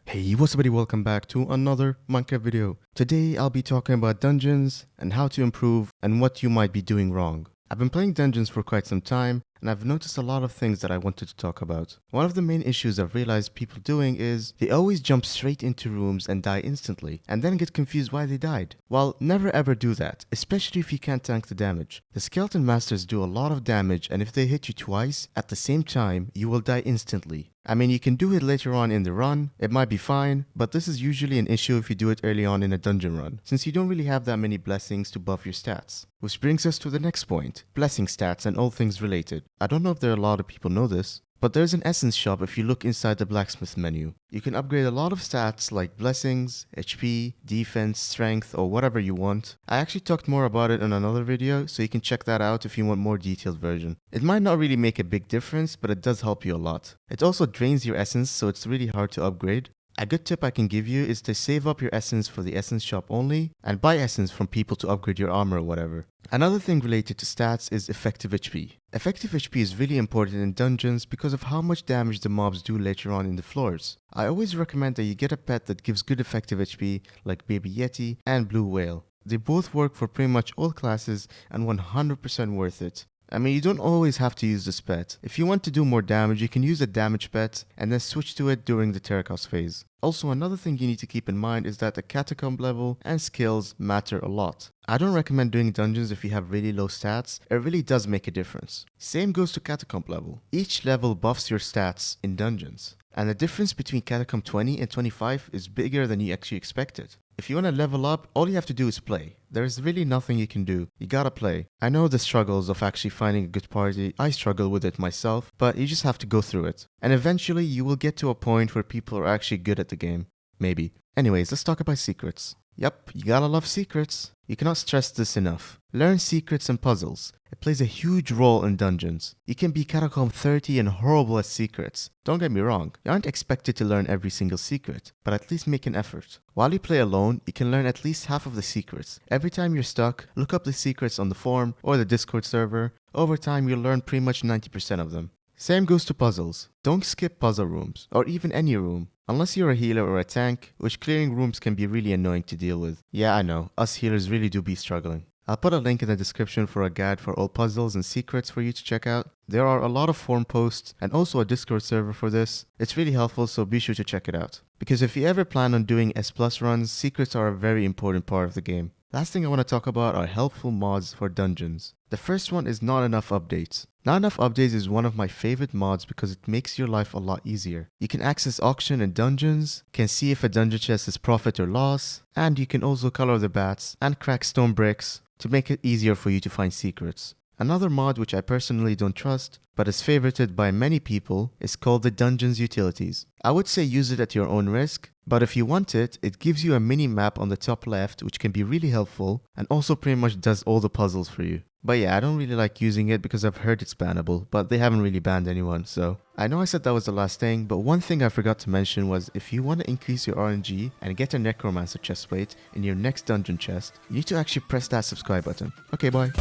Hey, what's up, buddy? Welcome back to another Minecraft video. Today I'll be talking about dungeons and how to improve and what you might be doing wrong. I've been playing dungeons for quite some time and I've noticed a lot of things that I wanted to talk about. One of the main issues I've realized people doing is they always jump straight into rooms and die instantly and then get confused why they died. Well, never ever do that, especially if you can't tank the damage. The skeleton masters do a lot of damage, and if they hit you twice at the same time, you will die instantly. I mean, you can do it later on in the run, it might be fine, but this is usually an issue if you do it early on in a dungeon run, since you don't really have that many blessings to buff your stats. Which brings us to the next point, blessing stats and all things related. I don't know if there are a lot of people know this, but there's an essence shop if you look inside the blacksmith menu. You can upgrade a lot of stats like blessings, HP, defense, strength, or whatever you want. I actually talked more about it in another video, so you can check that out if you want more detailed version. It might not really make a big difference, but it does help you a lot. It also drains your essence, so it's really hard to upgrade. A good tip I can give you is to save up your essence for the essence shop only and buy essence from people to upgrade your armor or whatever. Another thing related to stats is effective HP. Effective HP is really important in dungeons because of how much damage the mobs do later on in the floors. I always recommend that you get a pet that gives good effective HP like Baby Yeti and Blue Whale. They both work for pretty much all classes and 100% worth it. I mean, you don't always have to use this pet. If you want to do more damage, you can use a damage pet and then switch to it during the Terracost phase. Also, another thing you need to keep in mind is that the catacomb level and skills matter a lot. I don't recommend doing dungeons if you have really low stats. It really does make a difference. Same goes to catacomb level. Each level buffs your stats in dungeons. And the difference between catacomb 20 and 25 is bigger than you actually expected. If you want to level up, all you have to do is play. There is really nothing you can do. You gotta play. I know the struggles of actually finding a good party. I struggle with it myself, but you just have to go through it. And eventually you will get to a point where people are actually good at the game. Maybe. Anyways, let's talk about secrets. Yep, you gotta love secrets. You cannot stress this enough. Learn secrets and puzzles. It plays a huge role in dungeons. You can be Catacomb 30 and horrible at secrets. Don't get me wrong, you aren't expected to learn every single secret, but at least make an effort. While you play alone, you can learn at least half of the secrets. Every time you're stuck, look up the secrets on the forum or the Discord server. Over time, you'll learn pretty much 90% of them. Same goes to puzzles. Don't skip puzzle rooms, or even any room. Unless you're a healer or a tank, which clearing rooms can be really annoying to deal with. Yeah, I know, us healers really do be struggling. I'll put a link in the description for a guide for all puzzles and secrets for you to check out. There are a lot of forum posts and also a Discord server for this. It's really helpful, so be sure to check it out. Because if you ever plan on doing S+ runs, secrets are a very important part of the game. Last thing I want to talk about are helpful mods for dungeons. The first one is Not Enough Updates. Not Enough Updates is one of my favorite mods because it makes your life a lot easier. You can access auction in dungeons, can see if a dungeon chest is profit or loss, and you can also color the bats and crack stone bricks to make it easier for you to find secrets. Another mod which I personally don't trust, but is favorited by many people, is called the Dungeons Utilities. I would say use it at your own risk, but if you want it, it gives you a mini map on the top left which can be really helpful and also pretty much does all the puzzles for you. But yeah, I don't really like using it because I've heard it's bannable, but they haven't really banned anyone, so. I know I said that was the last thing, but one thing I forgot to mention was if you want to increase your RNG and get a Necromancer chestplate in your next dungeon chest, you need to actually press that subscribe button. Okay, bye.